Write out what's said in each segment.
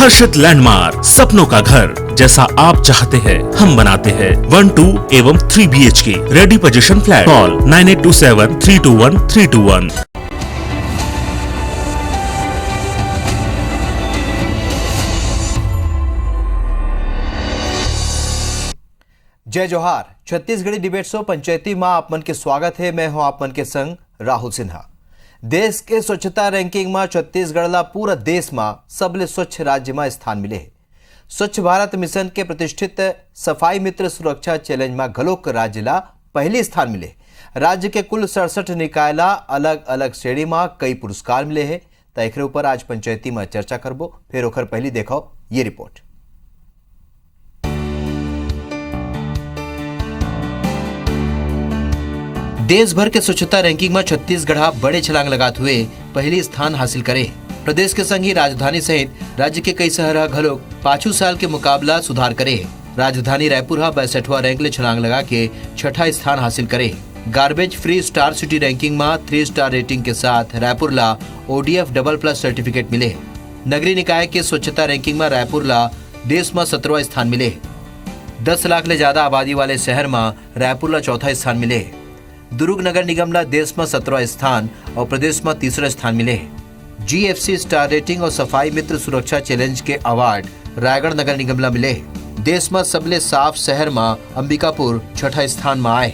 आकर्षित लैंडमार्क, सपनों का घर जैसा आप चाहते हैं हम बनाते हैं। 1, 2 एवं 3 BHK ready position flat. Call 9827321321। जय जोहार। छत्तीसगढ़ी डिबेट शो पंचायती मां आप मन के स्वागत है। मैं हूं आप मन के संग राहुल सिन्हा। देश के स्वच्छता रैंकिंग में छत्तीसगढ़ ला पूरा देश में सबले स्वच्छ राज्य में स्थान मिले है। स्वच्छ भारत मिशन के प्रतिष्ठित सफाई मित्र सुरक्षा चैलेंज में घलोक राज्य ला पहले स्थान मिले। राज्य के कुल 67 निकाय ला अलग अलग श्रेणी में कई पुरस्कार मिले हैं। तो एकरे ऊपर आज पंचायती में चर्चा करबो। फिर ओकर पहली देखो ये रिपोर्ट। देश भर के स्वच्छता रैंकिंग में छत्तीसगढ़ बड़े छलांग लगाते हुए पहली स्थान हासिल करे। प्रदेश के संग ही राजधानी सहित राज्य के कई शहर घलोक पाछू साल के मुकाबला सुधार करे। राजधानी रायपुर 62वां रैंक ले छलांग लगा के 6ठा स्थान हासिल करे। Garbage free star city ranking में 3 स्टार रेटिंग के साथ रायपुर ला ODF डबल+ सर्टिफिकेट मिले। नगरीय निकाय के स्वच्छता रैंकिंग में रायपुर ला देश में 17वां स्थान मिले। 10 लाख ले ज्यादा आबादी वाले शहर में रायपुर ला 4था स्थान मिले। दुर्ग नगर निगम ला देश में 17वां स्थान और प्रदेश में 3रा स्थान मिले। GFC स्टार रेटिंग और सफाई मित्र सुरक्षा चैलेंज के अवार्ड रायगढ़ नगर निगम ला मिले। देश में सबले साफ शहर में अंबिकापुर 6ठा स्थान में आए।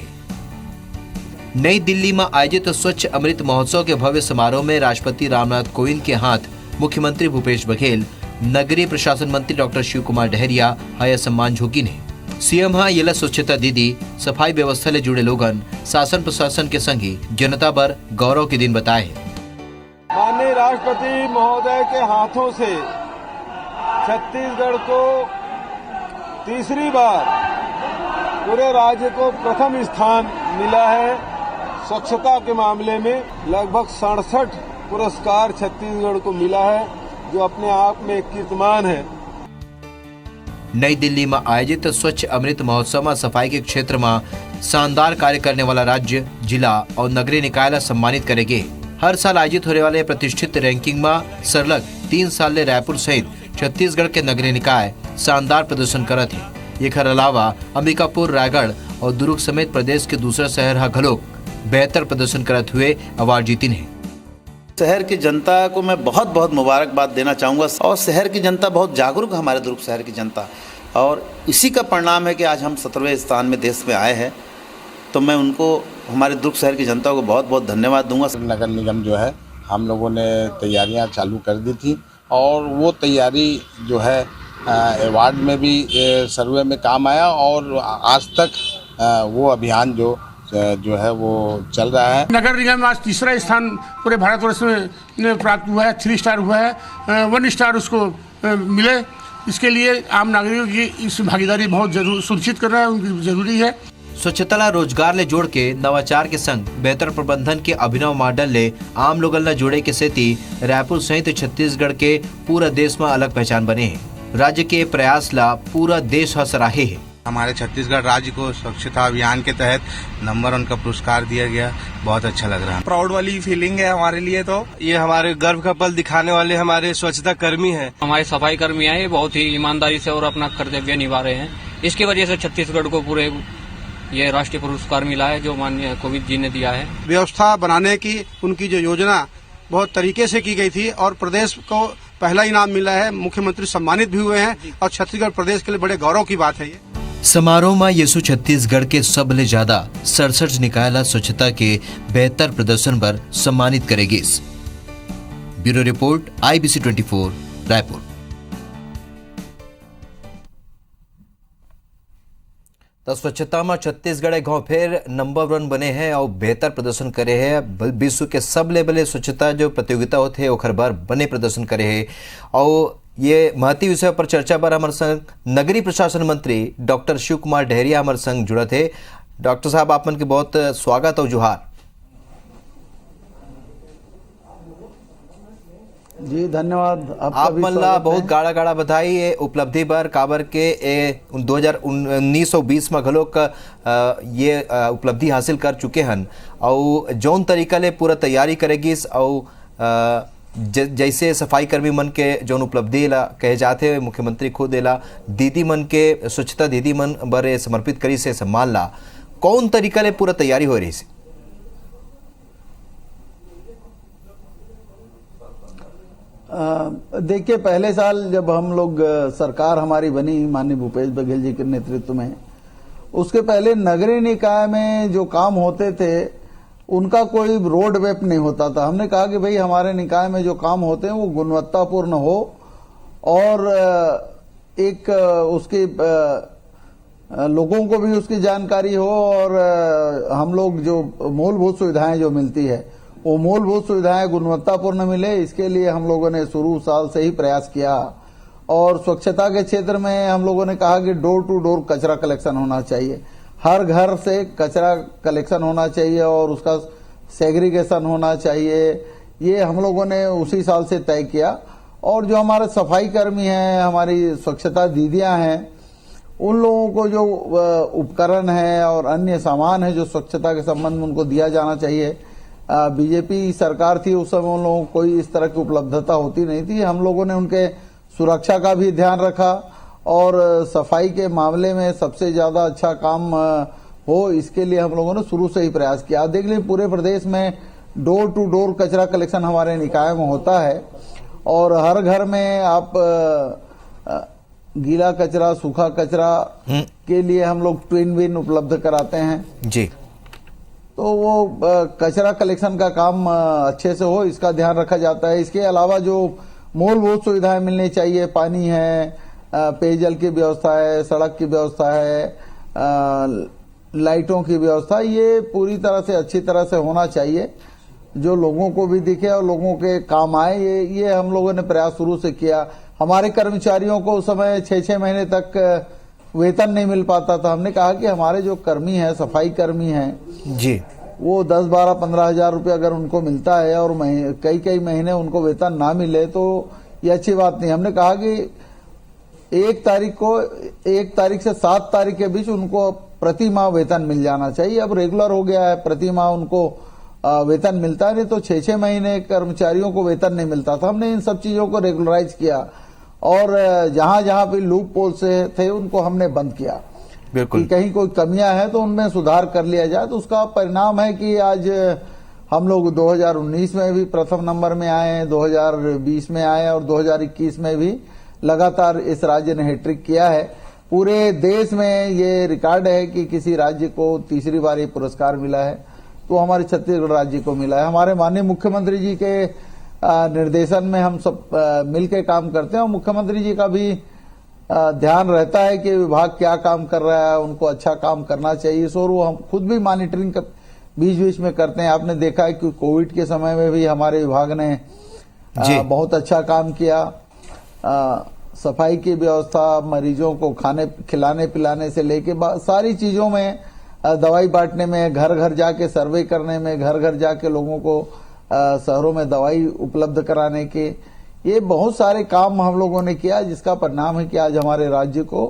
नई दिल्ली में आयोजित स्वच्छ अमृत महोत्सव के भव्य समारोह में राष्ट्रपति रामनाथ कोविंद के हाथ मुख्यमंत्री भूपेश बघेल, नगरीय प्रशासन मंत्री डॉक्टर शिव कुमार डहरिया हया सम्मान झोंकी ने। सीएम येला स्वच्छता दीदी सफाई व्यवस्था ले जुड़े लोगन शासन प्रशासन के संगी जनता पर गौरव के दिन बताए। माननीय राष्ट्रपति महोदय के हाथों से छत्तीसगढ़ को तीसरी बार पूरे राज्य को प्रथम स्थान मिला है। स्वच्छता के मामले में लगभग 67 पुरस्कार छत्तीसगढ़ को मिला है, जो अपने आप में एक कीर्तिमान है। नई दिल्ली में आयोजित स्वच्छ अमृत महोत्सव में सफाई के क्षेत्र में शानदार कार्य करने वाला राज्य, जिला और नगरीय निकाय ला सम्मानित करेंगे। हर साल आयोजित होने वाले प्रतिष्ठित रैंकिंग में सरलग 3 साल ले रायपुर सहित छत्तीसगढ़ के नगरीय निकाय शानदार प्रदर्शन करत है। एकर अलावा अंबिकापुर, रायगढ़ और दुर्ग समेत प्रदेश के दूसरा शहर घलोक बेहतर प्रदर्शन करते हुए अवार्ड जीतिन है। शहर की जनता को मैं बहुत बहुत मुबारकबाद देना चाहूँगा और शहर की जनता बहुत जागरूक है, हमारे दुर्ग शहर की जनता, और इसी का परिणाम है कि आज हम 17वें स्थान में देश में आए हैं। तो मैं उनको, हमारे दुर्ग शहर की जनता को बहुत बहुत धन्यवाद दूंगा। नगर निगम जो है हम लोगों ने तैयारियां चालू कर दी थी और वो तैयारी जो है अवार्ड में भी सर्वे में काम आया और आज तक वो अभियान जो है वो चल रहा है। नगर निगम आज 3रा स्थान पूरे भारतवर्ष में प्राप्त हुआ है। 3 स्टार हुआ है। 1 स्टार उसको मिले। इसके लिए आम नागरिकों की इस भागीदारी बहुत सुनिश्चित करना उनकी जरूरी है। स्वच्छता ला रोजगार ले जोड़ के नवाचार के संग बेहतर प्रबंधन के अभिनव मॉडल ले आम लोगन ला जोड़े के सेती रायपुर सहित छत्तीसगढ़ के पूरा देश में अलग पहचान बने हैं। राज्य के प्रयास ला पूरा देश सराहे है। हमारे छत्तीसगढ़ राज्य को स्वच्छता अभियान के तहत नंबर 1 का पुरस्कार दिया गया। बहुत अच्छा लग रहा है। प्राउड वाली फीलिंग है हमारे लिए। तो ये हमारे गर्व का पल दिखाने वाले हमारे स्वच्छता कर्मी हैं। हमारे सफाई कर्मी हैं, बहुत ही ईमानदारी से और अपना कर्तव्य निभा रहे हैं। इसकी वजह से छत्तीसगढ़ को पूरे ये राष्ट्रीय पुरस्कार मिला है, जो माननीय कोविंद जी ने दिया है। व्यवस्था बनाने की उनकी जो योजना बहुत तरीके से की गई थी और प्रदेश को पहला इनाम मिला है। मुख्यमंत्री सम्मानित भी हुए हैं और छत्तीसगढ़ प्रदेश के लिए बड़े गौरव की बात है। ये समारोह में येसु छत्तीसगढ़ के सबले ज्यादा 67 निकाय ला स्वच्छता के बेहतर प्रदर्शन पर सम्मानित करेगी। Bureau report IBC 24 Raipur. तो स्वच्छता में छत्तीसगढ़ गांव फिर नंबर 1 बने हैं और बेहतर प्रदर्शन करे हैं। विश्व के सब लेवल स्वच्छता जो प्रतियोगिता होते है ओखर बार बने प्रदर्शन करे है। और ये महत्व विषय पर चर्चा पर हमारे संग नगरीय प्रशासन मंत्री डॉक्टर शिव कुमार डहरिया हमारे संग जुड़े थे। डॉक्टर साहब आप मन के बहुत स्वागत और जोहार। जी धन्यवाद। आप मन ला बहुत गाड़ा गाड़ा बधाई है उपलब्धि पर काबर के 2019-20 में घलोक ये उपलब्धि हासिल कर चुके हैं और जौन तरीका ले पूरा तैयारी करेगी और जैसे सफाई कर्मी मन के जौन उपलब्धि ला कहे जाते मुख्यमंत्री खुद एला दीदी मन के स्वच्छता दीदी मन बरे समर्पित करी से सम्मान ला कौन तरीका ले पूरा तैयारी हो रही से? देखिए, पहले साल जब हम लोग सरकार हमारी बनी माननीय भूपेश बघेल जी के नेतृत्व में, उसके पहले नगरीय निकाय में जो काम होते थे उनका कोई रोड मैप नहीं होता था। हमने कहा कि भाई हमारे निकाय में जो काम होते हैं वो गुणवत्तापूर्ण हो और एक उसके लोगों को भी उसकी जानकारी हो और हम लोग जो मूलभूत सुविधाएं जो मिलती है वो मूलभूत सुविधाएं गुणवत्तापूर्ण मिले, इसके लिए हम लोगों ने शुरू साल से ही प्रयास किया। और स्वच्छता के क्षेत्र में हम लोगों ने कहा कि डोर टू डोर कचरा कलेक्शन होना चाहिए, हर घर से कचरा कलेक्शन होना चाहिए और उसका सेग्रीगेशन होना चाहिए। ये हम लोगों ने उसी साल से तय किया। और जो हमारे सफाई कर्मी हैं, हमारी स्वच्छता दीदियां हैं, उन लोगों को जो उपकरण है और अन्य सामान है जो स्वच्छता के संबंध में उनको दिया जाना चाहिए। बीजेपी सरकार थी उस समय, उन लोगों को कोई इस तरह की उपलब्धता होती नहीं थी। हम लोगों ने उनके सुरक्षा का भी ध्यान रखा और सफाई के मामले में सबसे ज्यादा अच्छा काम हो, इसके लिए हम लोगों ने शुरू से ही प्रयास किया। देख लीजिए, पूरे प्रदेश में डोर टू डोर कचरा कलेक्शन हमारे निकाय में होता है और हर घर में आप गीला कचरा, सूखा कचरा के लिए हम लोग ट्विन बिन उपलब्ध कराते हैं जी। तो वो कचरा कलेक्शन का काम अच्छे से हो, इसका ध्यान रखा जाता है। इसके अलावा जो मूलभूत सुविधाएं मिलनी चाहिए, पानी है, पेयजल की व्यवस्था है, सड़क की व्यवस्था है, लाइटों की व्यवस्था, ये पूरी तरह से अच्छी तरह से होना चाहिए जो लोगों को भी दिखे और लोगों के काम आए। ये हम लोगों ने प्रयास शुरू से किया। हमारे कर्मचारियों को उस समय 6-6 महीने तक वेतन नहीं मिल पाता था। हमने कहा कि हमारे जो कर्मी हैं, सफाई कर्मी हैं जी, वो 10-12-15 हजार रुपये अगर उनको मिलता है और कई महीने उनको वेतन ना मिले तो ये अच्छी बात नहीं। हमने कहा कि 1 तारीख से 7 तारीख के बीच उनको प्रति माह वेतन मिल जाना चाहिए। अब रेगुलर हो गया है, प्रति माह उनको वेतन मिलता है, नहीं तो 6-6 महीने कर्मचारियों को वेतन नहीं मिलता था। हमने इन सब चीजों को रेगुलराइज किया और जहां जहां भी लूप पोल से थे उनको हमने बंद किया। बिल्कुल, कहीं कोई कमियां हैं तो उनमें सुधार कर लिया जाए। तो उसका परिणाम है कि आज हम लोग 2019 में भी प्रथम नंबर में आए हैं, 2020 में आए और 2021 में भी लगातार इस राज्य ने हैट्रिक किया है। पूरे देश में ये रिकॉर्ड है कि किसी राज्य को तीसरी बार ये पुरस्कार मिला है, तो हमारे छत्तीसगढ़ राज्य को मिला है। हमारे माननीय मुख्यमंत्री जी के निर्देशन में हम सब मिलकर काम करते हैं और मुख्यमंत्री जी का भी ध्यान रहता है कि विभाग क्या काम कर रहा है, उनको अच्छा काम करना चाहिए। सो वो हम खुद भी मॉनिटरिंग बीच बीच में करते हैं। आपने देखा है कि कोविड के समय में भी हमारे विभाग ने बहुत अच्छा काम किया। सफाई की व्यवस्था, मरीजों को खाने खिलाने पिलाने से लेके सारी चीजों में, दवाई बांटने में, घर घर जाके सर्वे करने में, घर घर जाके लोगों को शहरों में दवाई उपलब्ध कराने के, ये बहुत सारे काम हम लोगों ने किया, जिसका परिणाम है कि आज हमारे राज्य को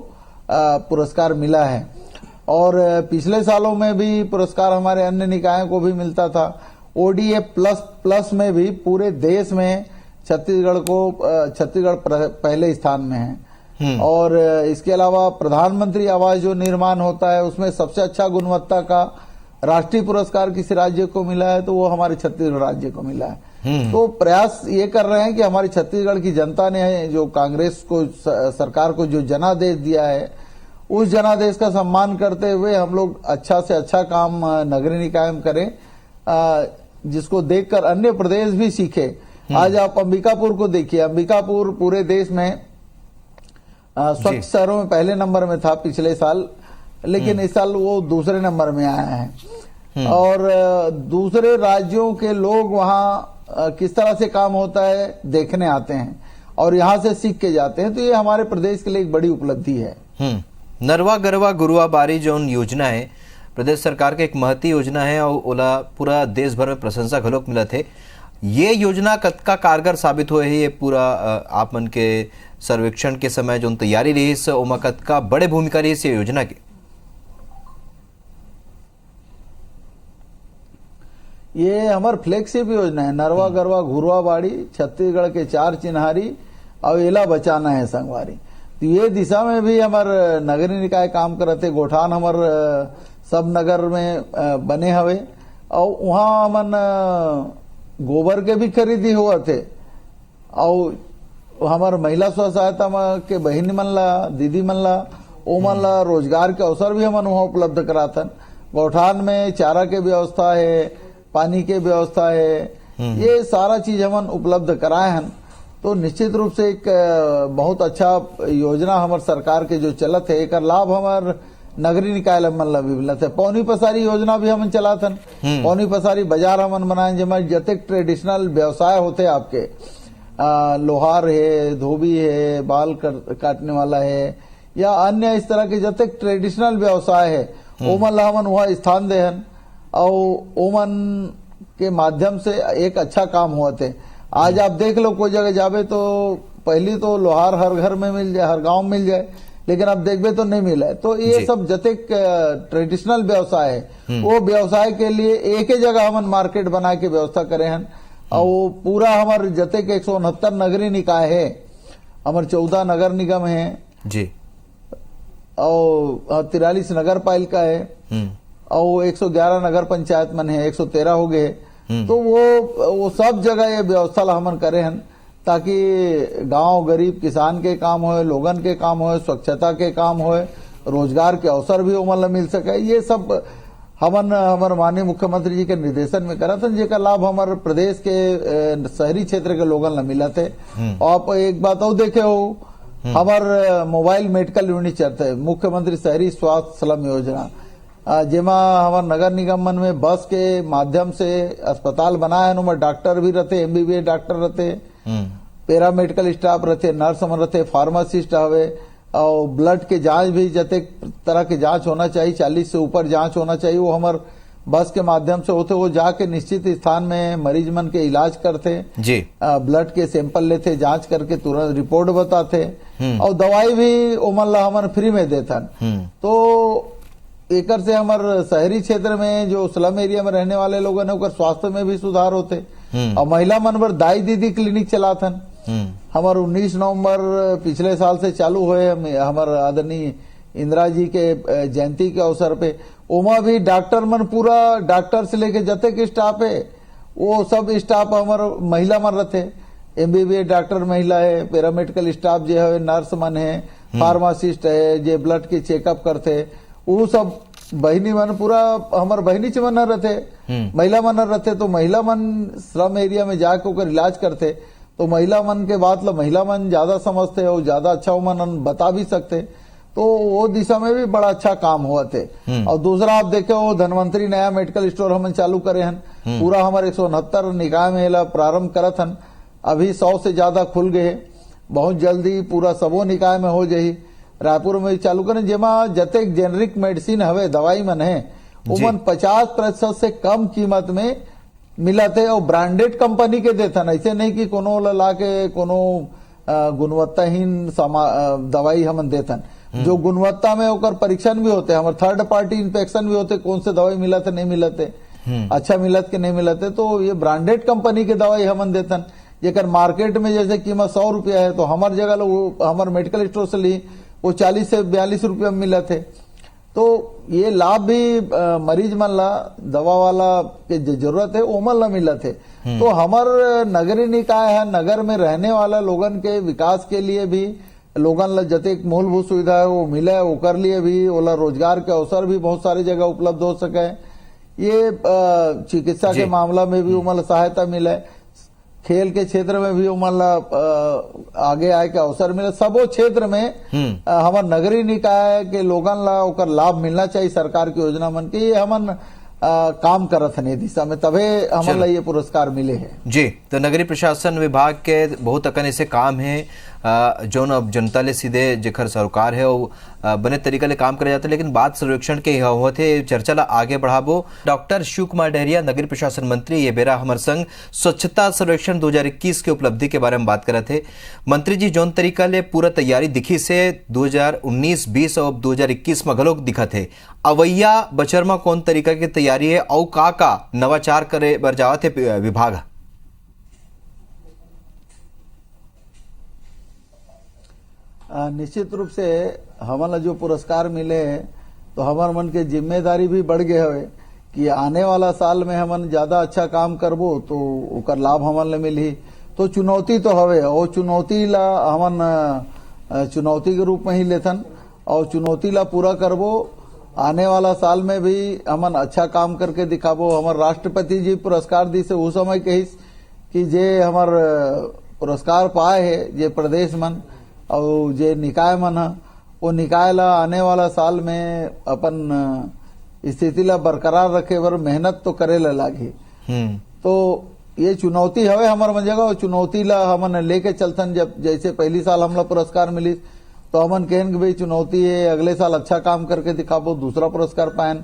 पुरस्कार मिला है। और पिछले सालों में भी पुरस्कार हमारे अन्य निकायों को भी मिलता था। ओडीए प्लस में भी पूरे देश में छत्तीसगढ़ पहले स्थान में है। और इसके अलावा प्रधानमंत्री आवास जो निर्माण होता है उसमें सबसे अच्छा गुणवत्ता का राष्ट्रीय पुरस्कार किसी राज्य को मिला है तो वो हमारे छत्तीसगढ़ राज्य को मिला है। तो प्रयास ये कर रहे हैं कि हमारी छत्तीसगढ़ की जनता ने जो कांग्रेस को सरकार को जो जनादेश दिया है, उस जनादेश का सम्मान करते हुए हम लोग अच्छा से अच्छा काम नगरीय निकाय में करें, जिसको देखकर अन्य प्रदेश भी सीखे। आज आप अंबिकापुर को देखिए, अंबिकापुर पूरे देश में स्वच्छ शहरों में पहले नंबर में था पिछले साल, लेकिन इस साल वो दूसरे नंबर में आया है। और दूसरे राज्यों के लोग वहां किस तरह से काम होता है देखने आते हैं और यहाँ से सीख के जाते हैं। तो ये हमारे प्रदेश के लिए एक बड़ी उपलब्धि है। नरवा गरवा गुरुआ बारी जो योजना है प्रदेश सरकार के एक महती योजना है और ओला पूरा देश भर में प्रशंसा घलोक मिला थे। ये योजना कतका कारगर साबित हुए है? ये पूरा आप मन के सर्वेक्षण के समय जो तैयारी रही ओमा कतका बड़े भूमिका रही इस योजना की? ये हमार फ्लैगशिप योजना है। नरवा गरवा घुरवा बाड़ी छत्तीसगढ़ के 4 चिन्हारी और एला बचाना है संगवारी। तो ये दिशा में भी हमार नगरीय निकाय काम करते। गोठान हमार सब नगर में बने हवे और वहाँ हमन गोबर के भी खरीदी हुआ थे और हमार महिला स्व सहायता के बहन मन ला दीदी मन ला ओमन ला रोजगार के अवसर भी हमन वहाँ उपलब्ध कराथन। गौठान में चारा के व्यवस्था है, पानी के व्यवस्था है, ये सारा चीज हमन उपलब्ध कराए हैं। तो निश्चित रूप से एक बहुत अच्छा योजना हमार सरकार के जो चलत है, एक लाभ हमार नगरीय निकाय मन ला भी मिलत है। पौनी पसारी योजना भी हमन चलाथन। पौनी पसारी बाजार हमन बनाए जिसमें जतेक ट्रेडिशनल व्यवसाय होते आपके, लोहार है, धोबी है, बाल काटने वाला है या अन्य इस तरह के जतेक ट्रेडिशनल व्यवसाय है, ओमन ला हमन वहाँ स्थान देहन और ओमन के माध्यम से एक अच्छा काम हुआ थे। आज आप देख लो कोई जगह जावे तो पहली तो लोहार हर घर में मिल जाए, हर गांव में मिल जाए, लेकिन अब देखबे तो नहीं मिला है। तो ये सब जतेक ट्रेडिशनल व्यवसाय है वो व्यवसाय के लिए एक ही जगह हमन मार्केट बना के व्यवस्था करे हैं। और वो पूरा हमारे जतेक 169 नगरीय निकाय है, हमारे 14 नगर निगम है जी और 43 नगर पालिका है और 111 नगर पंचायत मन है, 113 हो गए। तो वो सब जगह ये व्यवस्था ला हमन करे हैं ताकि गांव गरीब किसान के काम होए, लोगन के काम होए, स्वच्छता के काम होए, रोजगार के अवसर भी ओमन ला मिल सके। ये सब हमन हमारे माननीय मुख्यमंत्री जी के निर्देशन में करा था, जेका लाभ हमारे प्रदेश के शहरी क्षेत्र के लोगन ला मिला थे। आप एक बात और देखे हो, हमार मोबाइल मेडिकल यूनिट चलते है, मुख्यमंत्री शहरी स्वास्थ्य स्लम योजना, जेमा हमार नगर निगम मन में बस के माध्यम से अस्पताल बनाए हैं। उनमें डॉक्टर भी रहते, MBBS डॉक्टर रहते, पैरामेडिकल स्टाफ रहते, नर्स मन रहते, फार्मासिस्ट हवे और ब्लड के जांच भी जते तरह के जांच होना चाहिए, 40 से ऊपर जांच होना चाहिए, वो हमार बस के माध्यम से होते। वो जाके निश्चित स्थान में मरीज मन के इलाज करते जी, ब्लड के सैंपल लेते, जांच करके तुरंत रिपोर्ट बताते और दवाई भी ओमन ला हमन फ्री में देथन। तो एकर से हमार शहरी क्षेत्र में जो स्लम एरिया में रहने वाले लोग हैं उनका स्वास्थ्य में भी सुधार होते। और महिला मन पर दाई दीदी क्लिनिक चलाथन। हमार 19 नवंबर पिछले साल से चालू हुए, हमार आदरणीय इंदिरा जी के जयंती के अवसर पे ओमा भी डॉक्टर मन पूरा डॉक्टर से लेके जते के स्टाफ है वो सब स्टाफ हमार महिला मन रहते। MBBS डॉक्टर महिला है, पैरामेडिकल स्टाफ जो है, नर्स मन है, फार्मासिस्ट है, जो ब्लड के चेकअप करते, वो सब बहनी मन पूरा हमार बहनी च मन रहते, महिला मन रहते। तो महिला मन श्रम एरिया में जाके ओकर इलाज करते। तो महिला मन के बात ला महिला मन ज्यादा समझते और ज्यादा अच्छा मन बता भी सकते। तो वो दिशा में भी बड़ा अच्छा काम हुआ थे। और दूसरा आप देखे वो धनवंतरी नया मेडिकल स्टोर हम चालू करे हैं, पूरा हमारे 169 निकाय में ला प्रारंभ करत हन। अभी 100 से ज्यादा खुल गए, बहुत जल्दी पूरा सबो निकाय में हो जाही। रायपुर में चालू करें जेमा जतेक जेनरिक मेडिसिन हवे, दवाई मन है, उमन 50% से कम कीमत में मिलते और ब्रांडेड कंपनी के देथन। ऐसे नहीं कि कोनो ला के कोनो गुणवत्ताहीन दवाई हमन देथन। जो गुणवत्ता में ओकर परीक्षण भी होते, हमारे थर्ड पार्टी इंस्पेक्शन भी होते, कौन से दवाई मिलते नहीं मिलते, अच्छा मिलत के नहीं मिलते। तो ये ब्रांडेड कंपनी के दवाई हमन देथन, जेकर मार्केट में जैसे कीमत 100 रुपया है तो हमार जगह लोग हमारे मेडिकल स्टोर से ली वो 40 से 42 रुपया में मिला थे। तो ये लाभ भी मरीज मन ला दवा वाला के जरूरत है ओमन ला मिला थे। तो हमार नगरीय निकाय है, नगर में रहने वाला लोगन के विकास के लिए भी लोगन ला जते मूलभूत सुविधा है वो मिले, ओकर लिए भी ओला रोजगार के अवसर भी बहुत सारी जगह उपलब्ध हो सके। ये चिकित्सा के मामला में भी उमन सहायता मिले, खेल के क्षेत्र में भी उमन आगे आए के अवसर मिले। सबो क्षेत्र में हमार नगरीय निकाय के लोगन ला ओकर लाभ मिलना चाहिए सरकार की योजना मन के। ये हमन काम करत हन दिशा में, तबे हमन ला ये पुरस्कार मिले हैं जी। तो नगरीय प्रशासन विभाग के बहुत अकन ऐसे काम है जौन अब जनता ले सीधे जेखर सरोकार है वो बने तरीका ले काम करे जाते, लेकिन बात सर्वेक्षण के होते चर्चा ला आगे बढ़ाबो। डॉक्टर शिव कुमार डहरिया नगरीय प्रशासन मंत्री ये बेरा हमर संग स्वच्छता सर्वेक्षण 2021 के उपलब्धि के बारे में बात करे थे। मंत्री जी जौन तरीका ले पूरा तैयारी दिखी से 2019-20 और 2021 में घलोक दिखा थे, अवैया बचर में कौन तरीका की तैयारी है और का नवाचार करे बर जावत है विभाग? निश्चित रूप से हमारा जो पुरस्कार मिले तो हमार मन के जिम्मेदारी भी बढ़ गए हुए कि आने वाला साल में हमन ज्यादा अच्छा काम करबो तो ओकर लाभ हमन ले मिली। तो चुनौती तो हवे और चुनौती ला हमन चुनौती के रूप में ही लेथन और चुनौती ला पूरा करबो। आने वाला साल में भी हमन अच्छा काम करके दिखाबो। हमार राष्ट्रपति जी पुरस्कार दी से उस समय कहिस कि जे हमार पुरस्कार पाए है जे प्रदेश मन और जे निकाय मन है वो निकाय ला आने वाला साल में अपन स्थिति ला बरकरार रखे बर मेहनत तो करे ला लागी। तो ये चुनौती हवे हमार मन जगह और चुनौती ला हमन लेके चलथन। जब जैसे पहली साल हमला पुरस्कार मिली तो हमन कहन कि भाई चुनौती है, अगले साल अच्छा काम करके दिखाबो, दूसरा पुरस्कार पायन।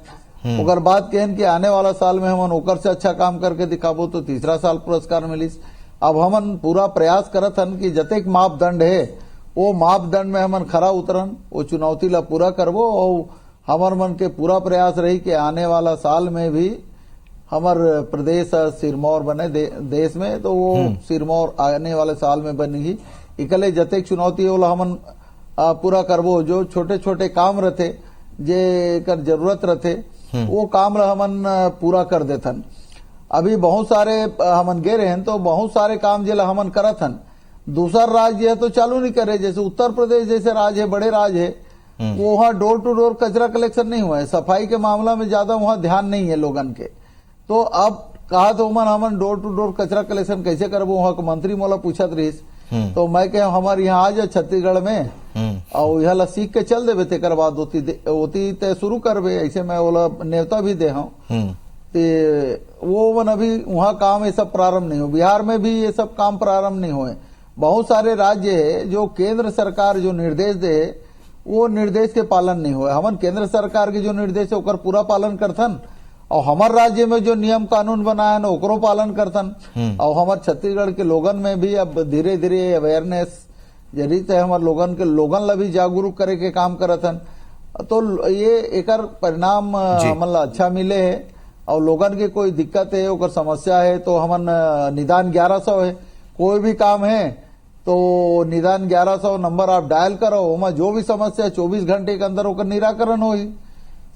ओकर बाद कहन कि आने वाला साल में हमन ओकर से अच्छा काम करके दिखाबो तो तीसरा साल पुरस्कार मिलिस। अब हमन पूरा प्रयास करत हन कि जतेक मापदंड है वो मापदंड में हमन खरा उतरन, वो चुनौती ला पूरा करबो और हमार मन के पूरा प्रयास रही कि आने वाला साल में भी हमार प्रदेश सिरमौर बने देश में, तो वो सिरमौर आने वाले साल में बनेगी। इकले जतेक चुनौती होला हमन पूरा करबो। जो छोटे छोटे काम रहते जे कर जरूरत रहते वो काम ला हमन पूरा कर देथन। अभी बहुत सारे हमन गे रहे हैं तो बहुत सारे काम जेला हमन करत हन दूसरा राज्य है तो चालू नहीं करे। जैसे उत्तर प्रदेश जैसे राज्य है, बड़े राज्य है, वो वहाँ डोर टू डोर कचरा कलेक्शन नहीं हुआ है, सफाई के मामला में ज्यादा वहाँ ध्यान नहीं है लोगन के। तो अब कहा तो हमन डोर टू डोर कचरा कलेक्शन कैसे करबो, वहाँ के मंत्री मोला पूछत रहीस तो मैं कह हमारे यहाँ आ जा छत्तीसगढ़ में और यह ला सीख के चल देवे, तेकर बाद होती ते शुरू करबे। ऐसे मैं ओला न्योता भी दे हूँ वो मन अभी वहाँ काम ये सब प्रारंभ नहीं हो। बिहार में भी ये सब काम प्रारंभ नहीं हुए। बहुत सारे राज्य है जो केंद्र सरकार जो निर्देश दे वो निर्देश के पालन नहीं हुए। हमन केंद्र सरकार के जो निर्देश है ओकर पूरा पालन करथन और हमार राज्य में जो नियम कानून बनाया न ओकरो पालन करथन। और हमार छत्तीसगढ़ के लोगन में भी अब धीरे धीरे अवेयरनेस जरिए से हमार लोगन ला भी जागरूक करे के काम करथन। तो ये एकर परिणाम हमन ला अच्छा मिले है और लोगन के कोई दिक्कत है ओकर समस्या है तो हमन निदान 1100 है, कोई भी काम है तो निदान 1100 नंबर आप डायल करो, वहाँ जो भी समस्या 24 घंटे के अंदर ओकर निराकरण होई,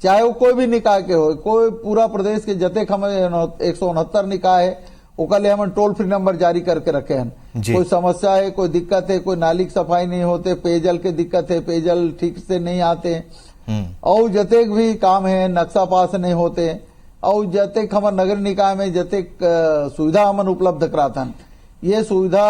चाहे वो कोई भी निकाय के हो। कोई पूरा प्रदेश के जतेक हम 169 निकाय है ओकर लिए हम टोल फ्री नंबर जारी करके रखे हैं। कोई समस्या है, कोई दिक्कत है, कोई नाली की सफाई नहीं होते, पेयजल के दिक्कत है, पेयजल ठीक से नहीं आते और जतेक भी काम है नक्शा पास नहीं होते और जतेक हमारे नगर निकाय में जतेक सुविधा हमन उपलब्ध कराथन, ये सुविधा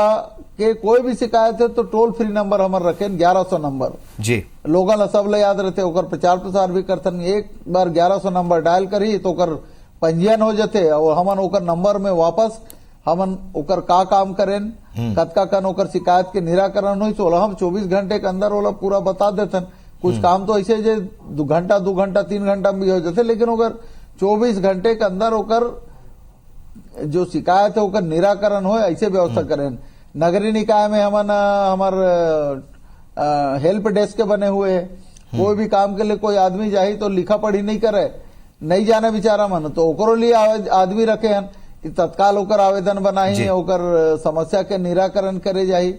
के कोई भी शिकायत है तो टोल फ्री नंबर हमारे रखे 1100 नंबर जी। लोगन ला सब याद रहते ओकर प्रचार प्रसार भी करथन। एक बार 1100 नंबर डायल करी तो ओकर पंजीयन हो जाते और हमन ओकर नंबर में वापस हमन ओकर का काम करें, कतका कन ओकर शिकायत के निराकरण हुई तो हम 24 घंटे के अंदर ओला पूरा बता देथन। कुछ काम तो ऐसे जे 2 घंटा 3 घंटा में भी हो जाते, लेकिन ओकर 24 घंटे के अंदर ओकर जो शिकायत है ओकर निराकरण हो ऐसे व्यवस्था करें। नगरीय निकाय में हमन हमार हेल्प डेस्क के बने हुए है, कोई भी काम के लिए कोई आदमी जाही तो लिखा पढ़ी नहीं करे, नहीं जाने बेचारा मन तो ओकरो लिए आदमी रखे हैं तत्काल ओकर आवेदन बनाही ओकर समस्या के निराकरण करे जाही।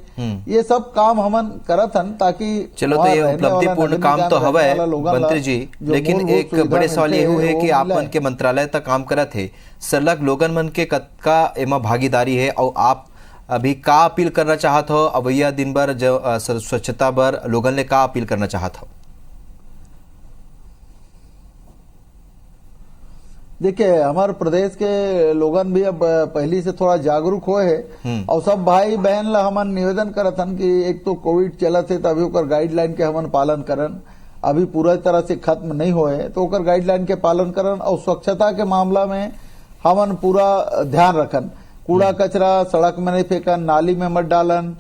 ये सब काम हमन करत हन ताकि चलो तो ये उपलब्धिपूर्ण काम तो हवा है मंत्री जी, लेकिन एक बड़े सवाल ये है कि आप मन के मंत्रालय तक काम करत है सरलग लोगन मन के कतका एमा भागीदारी है और आप अभी का अपील करना चाहत हो अवैया दिन भर जो स्वच्छता बर लोगन ने का अपील करना चाहत हो? देखिए हमारे प्रदेश के लोगन भी अब पहली से थोड़ा जागरूक हुए है और सब भाई बहन ला हमन निवेदन करत हन कि एक तो कोविड चलत है तभी ओकर गाइडलाइन के हमन पालन करन, अभी पूरा तरह से खत्म नहीं हुए तो ओकर गाइडलाइन के पालन करन और स्वच्छता के मामला में हमन पूरा ध्यान रखन। कूड़ा कचरा सड़क में नहीं फेंकन, नाली में मत डालन,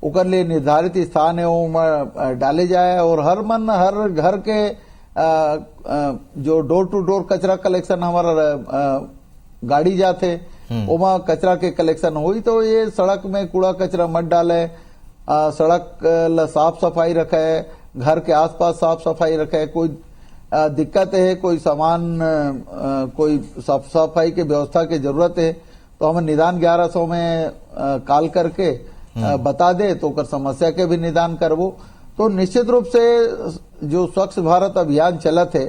ओकर लिए निर्धारित स्थान है वो में डाले जाए और हर घर के जो डोर टू डोर कचरा कलेक्शन हमारा गाड़ी जाते ओमा कचरा के कलेक्शन हुई तो ये सड़क में कूड़ा कचरा मत डाले, सड़क ला साफ सफाई रखे, घर के आसपास साफ सफाई रखे, कोई दिक्कत है कोई सामान कोई साफ सफाई के व्यवस्था की जरूरत है तो हमें निदान 1100 में कॉल करके बता दे तो कर समस्या के भी निदान करबो। तो निश्चित रूप से जो स्वच्छ भारत अभियान चलत है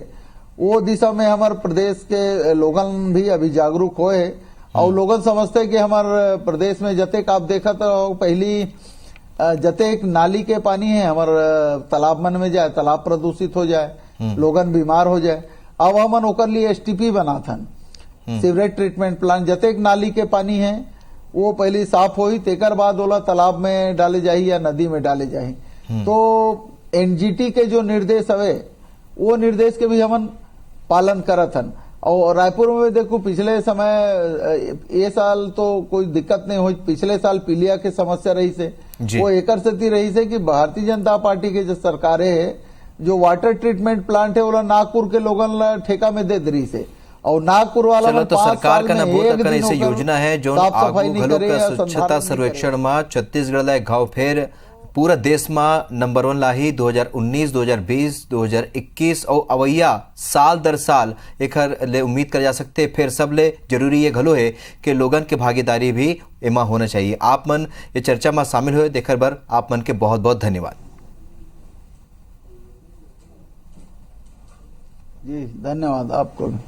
वो दिशा में हमारे प्रदेश के लोगन भी अभी जागरूक होए और लोगन समझते कि हमारे प्रदेश में जतेक आप देखा तो पहली जतेक नाली के पानी है हमारे तालाब मन में जाए, तालाब प्रदूषित हो जाए, लोगन बीमार हो जाए। अब हमन ओकर लिए STP बनाथन, सीवरेज ट्रीटमेंट प्लांट, जतेक नाली के पानी है वो पहले साफ होई तेकर बाद ओला तालाब में डाले जाही या नदी में डाले जाही। तो NGT के जो निर्देश हवे वो निर्देश के भी हमन पालन करत हन। और रायपुर में देखो पिछले समय ये साल तो कोई दिक्कत नहीं हुई, पिछले साल पीलिया के समस्या रही से वो एकर स्थिति रही से कि भारतीय जनता पार्टी के जो सरकारें है जो वाटर ट्रीटमेंट प्लांट है वो नागपुर के लोगन ला ठेका में दे दरी से और नागपुर वाला चलो तो सरकार का न बहुत ऐसी योजना है जो आगू घलो का स्वच्छता सर्वेक्षण में छत्तीसगढ़ ला एक घाव फेर पूरा देश में नंबर 1 लाही 2019, 2020, 2021 और अवैया साल दर साल एक ले उम्मीद कर जा सकते। फिर सब ले जरूरी ये घलो है कि लोगन के भागीदारी भी एमा होना चाहिए। आप मन ये चर्चा में शामिल हुए देकर बर आप मन के बहुत बहुत धन्यवाद। जी धन्यवाद आपको भी।